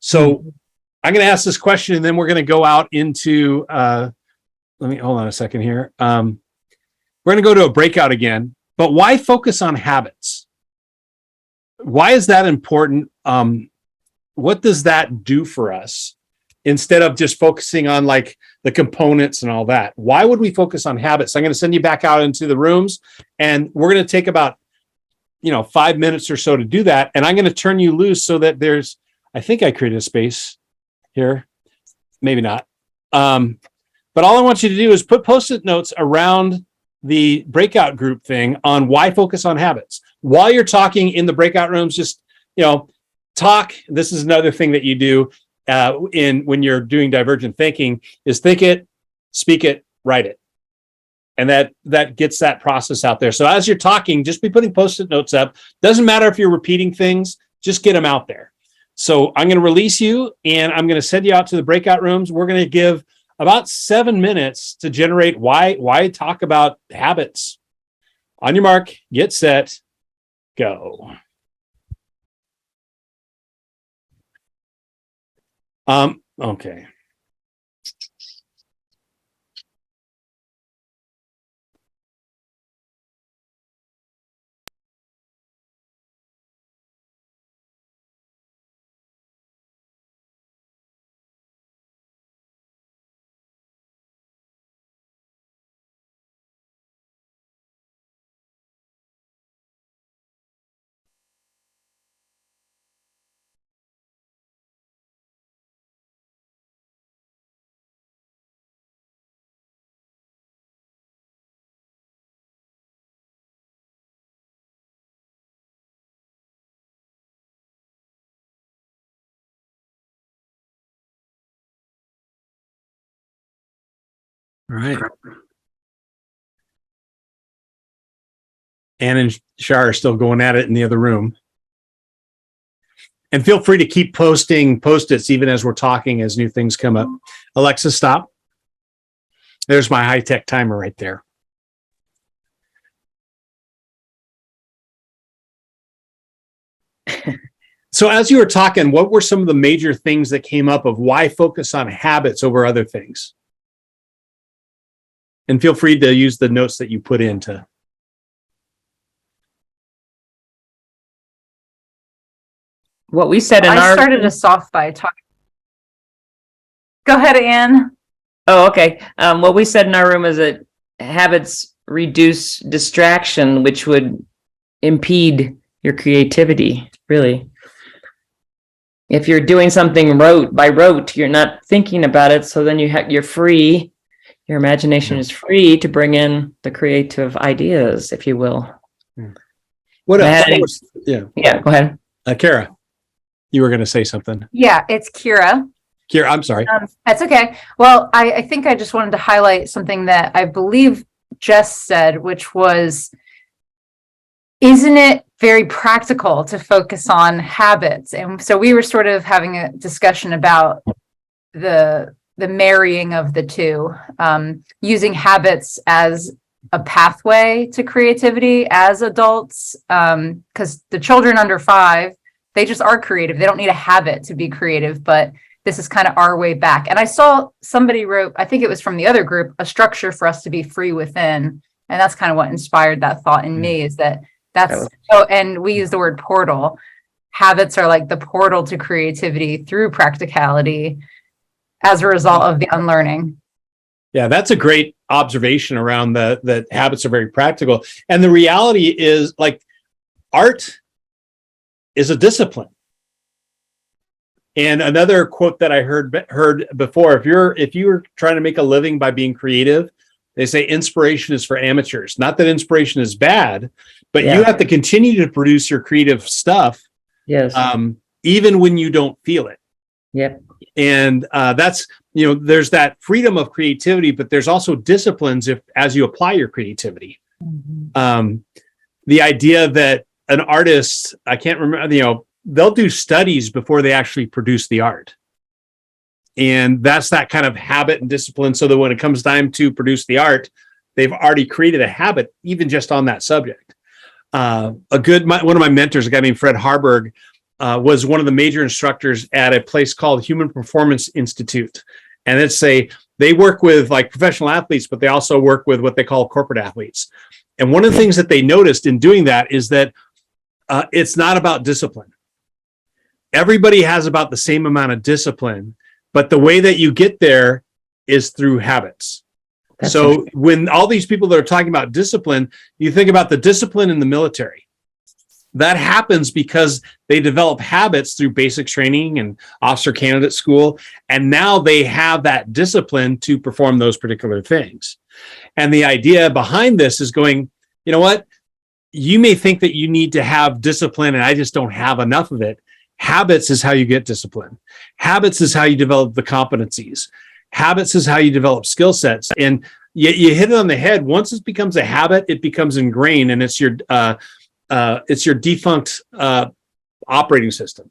So I'm going to ask this question, and then we're going to go out into, let me hold on a second here. We're going to go to a breakout again, but why focus on habits? Why is that important? What does that do for us instead of just focusing on like the components and all that? Why would we focus on habits? I'm going to send you back out into the rooms, and we're going to take about 5 minutes or so to do that. And I'm going to turn you loose so that I think I created a space here. Maybe not. But all I want you to do is put Post-it notes around the breakout group thing on why focus on habits. While you're talking in the breakout rooms, just, talk. This is another thing that you do when you're doing divergent thinking is think it, speak it, write it. And that gets that process out there. So as you're talking, just be putting Post-it notes up. Doesn't matter if you're repeating things, just get them out there. So I'm going to release you, and I'm going to send you out to the breakout rooms. We're going to give about 7 minutes to generate why talk about habits. On your mark, get set, go. Okay. All right. Ann and Shar are still going at it in the other room. And feel free to keep posting Post-its even as we're talking, as new things come up. Alexa, stop. There's my high-tech timer right there. So as you were talking, what were some of the major things that came up of why focus on habits over other things? And feel free to use the notes that you put into. What we said I started us off by talking. Go ahead, Ann. Oh, okay. What we said in our room is that habits reduce distraction, which would impede your creativity, really. If you're doing something by rote, you're not thinking about it, so then you're free. Your imagination is free to bring in the creative ideas, if you will. What else? Yeah, go ahead. Kara, you were going to say something. Yeah, it's Kira. Kira, I'm sorry. That's okay. Well, I think I just wanted to highlight something that I believe Jess said, which was, isn't it very practical to focus on habits? And so we were sort of having a discussion about the marrying of the two, using habits as a pathway to creativity as adults, because the children under 5, they just are creative. They don't need a habit to be creative, but this is kind of our way back. And I saw somebody wrote, I think it was from the other group, a structure for us to be free within. And that's kind of what inspired that thought in me, is and we use the word portal. Habits are like the portal to creativity through practicality as a result of the unlearning. Yeah, that's a great observation around that habits are very practical. And the reality is, like, art is a discipline. And another quote that I heard before, if you were trying to make a living by being creative, they say inspiration is for amateurs. Not that inspiration is bad, but you have to continue to produce your creative stuff. Yes. Even when you don't feel it. Yep. And that's, there's that freedom of creativity, but there's also disciplines as you apply your creativity. Mm-hmm. The idea that an artist, I can't remember, they'll do studies before they actually produce the art. And that's that kind of habit and discipline, so that when it comes time to produce the art, they've already created a habit, even just on that subject. One of my mentors, a guy named Fred Harburg, was one of the major instructors at a place called Human Performance Institute. And they work with like professional athletes, but they also work with what they call corporate athletes. And one of the things that they noticed in doing that is that it's not about discipline. Everybody has about the same amount of discipline, but the way that you get there is through habits. So when all these people that are talking about discipline, you think about the discipline in the military. That happens because they develop habits through basic training and officer candidate school. And now they have that discipline to perform those particular things. And the idea behind this is going, you know what? You may think that you need to have discipline and I just don't have enough of it. Habits is how you get discipline. Habits is how you develop the competencies. Habits is how you develop skill sets. And you hit it on the head. Once it becomes a habit, it becomes ingrained and it's your defunct operating system.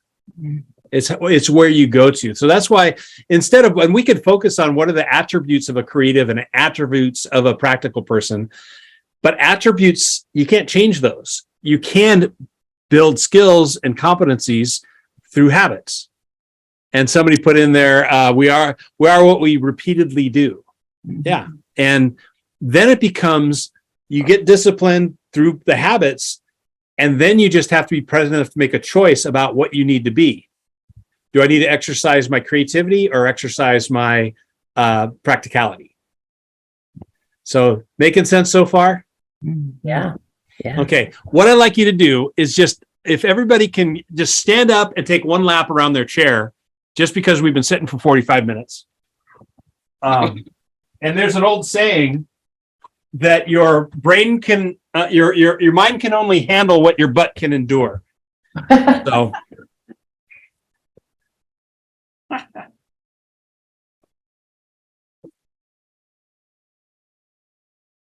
It's where you go to. So that's why instead of, and we could focus on what are the attributes of a creative and attributes of a practical person, but attributes, you can't change those. You can build skills and competencies through habits. And somebody put in there, we are what we repeatedly do. Yeah. And then it becomes, you get disciplined through the habits, and then you just have to be present enough to make a choice about what you need to be. Do I need to exercise my creativity or exercise my practicality? So making sense so far? Yeah. Yeah. Okay. What I'd like you to do is just, if everybody can just stand up and take one lap around their chair, just because we've been sitting for 45 minutes. And there's an old saying that your brain can, your mind can only handle what your butt can endure. So